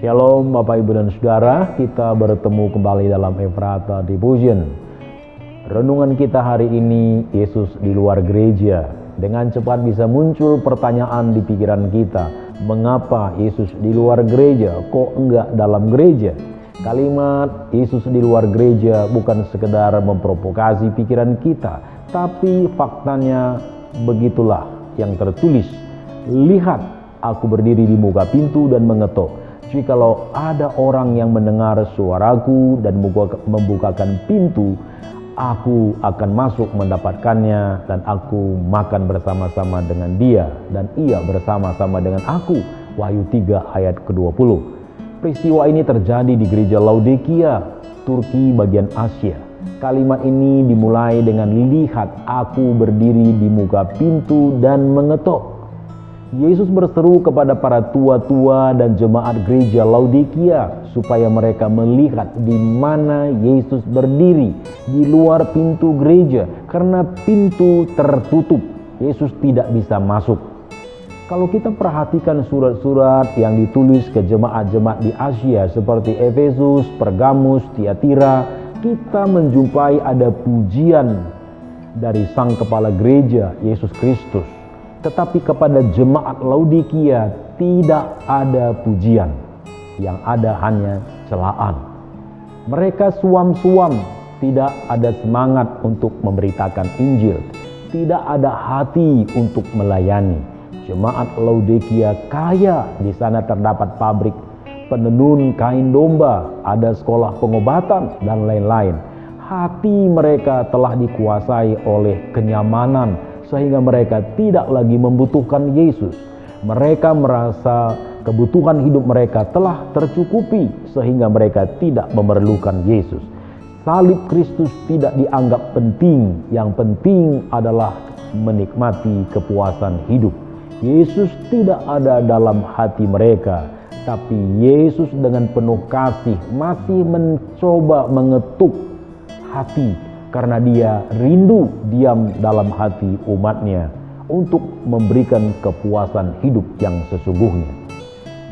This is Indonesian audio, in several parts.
Shalom Bapak Ibu dan Saudara, kita bertemu kembali dalam Efrata Devotion. Renungan kita hari ini, Yesus di luar gereja. Dengan cepat bisa muncul pertanyaan di pikiran kita, mengapa Yesus di luar gereja, kok enggak dalam gereja? Kalimat Yesus di luar gereja bukan sekedar memprovokasi pikiran kita, tapi faktanya begitulah yang tertulis. Lihat, aku berdiri di muka pintu dan mengetuk. Jikalau ada orang yang mendengar suaraku dan membukakan pintu, aku akan masuk mendapatkannya dan aku makan bersama-sama dengan dia dan ia bersama-sama dengan aku. Wahyu 3 ayat ke-20. Peristiwa ini terjadi di gereja Laodikia, Turki bagian Asia. Kalimat ini dimulai dengan lihat, aku berdiri di muka pintu dan mengetuk. Yesus berseru kepada para tua-tua dan jemaat gereja Laodikia supaya mereka melihat di mana Yesus berdiri di luar pintu gereja karena pintu tertutup. Yesus tidak bisa masuk. Kalau kita perhatikan surat-surat yang ditulis ke jemaat-jemaat di Asia seperti Efesus, Pergamus, Tiatira, kita menjumpai ada pujian dari sang kepala gereja Yesus Kristus. Tetapi kepada jemaat Laodikia tidak ada pujian, yang ada hanya celaan. Mereka suam-suam, tidak ada semangat untuk memberitakan Injil, tidak ada hati untuk melayani. Jemaat Laodikia kaya, di sana terdapat pabrik penenun kain domba, ada sekolah pengobatan dan lain-lain. Hati mereka telah dikuasai oleh kenyamanan, sehingga mereka tidak lagi membutuhkan Yesus. Mereka merasa kebutuhan hidup mereka telah tercukupi, sehingga mereka tidak memerlukan Yesus. Salib Kristus tidak dianggap penting. Yang penting adalah menikmati kepuasan hidup. Yesus tidak ada dalam hati mereka, tapi Yesus dengan penuh kasih masih mencoba mengetuk hati, karena dia rindu diam dalam hati umatnya untuk memberikan kepuasan hidup yang sesungguhnya.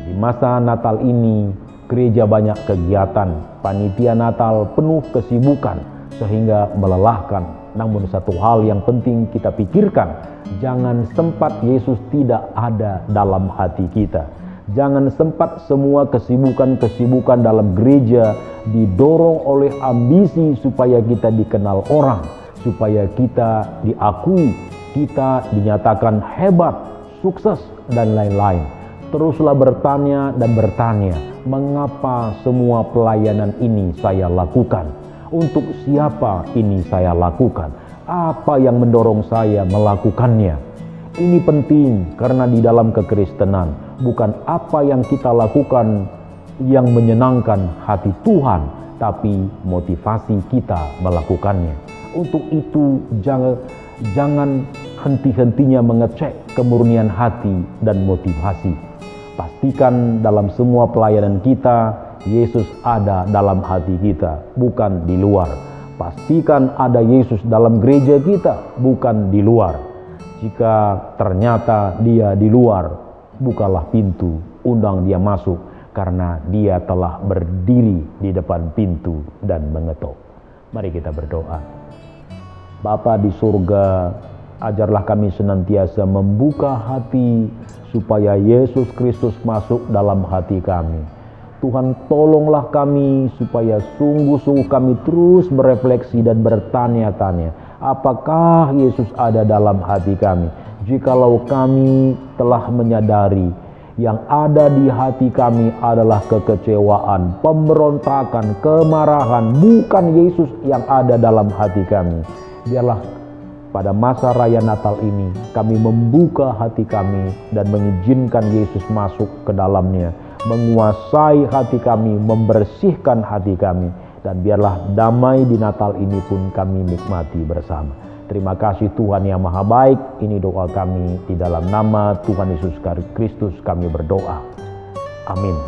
Di masa Natal ini, gereja banyak kegiatan, panitia Natal penuh kesibukan sehingga melelahkan. Namun satu hal yang penting kita pikirkan, jangan sempat Yesus tidak ada dalam hati kita. Jangan sempat semua kesibukan-kesibukan dalam gereja didorong oleh ambisi supaya kita dikenal orang, supaya kita diakui, kita dinyatakan hebat, sukses, dan lain-lain. Teruslah bertanya dan bertanya, mengapa semua pelayanan ini saya lakukan? Untuk siapa ini saya lakukan? Apa yang mendorong saya melakukannya? Ini penting karena di dalam kekristenan bukan apa yang kita lakukan yang menyenangkan hati Tuhan, tapi motivasi kita melakukannya. Untuk itu jangan henti-hentinya mengecek kemurnian hati dan motivasi. Pastikan dalam semua pelayanan kita, Yesus ada dalam hati kita, bukan di luar. Pastikan ada Yesus dalam gereja kita, bukan di luar. Jika ternyata dia di luar, bukalah pintu, undang dia masuk, karena dia telah berdiri di depan pintu dan mengetuk. Mari kita berdoa. Bapa di surga, ajarlah kami senantiasa membuka hati supaya Yesus Kristus masuk dalam hati kami. Tuhan, tolonglah kami supaya sungguh-sungguh kami terus berefleksi dan bertanya-tanya, apakah Yesus ada dalam hati kami? Jikalau kami telah menyadari yang ada di hati kami adalah kekecewaan, pemberontakan, kemarahan, bukan Yesus yang ada dalam hati kami. Biarlah pada masa raya Natal ini kami membuka hati kami dan mengizinkan Yesus masuk ke dalamnya, menguasai hati kami, membersihkan hati kami, dan biarlah damai di Natal ini pun kami nikmati bersama. Terima kasih Tuhan yang Maha Baik. Ini doa kami di dalam nama Tuhan Yesus Kristus kami berdoa. Amin.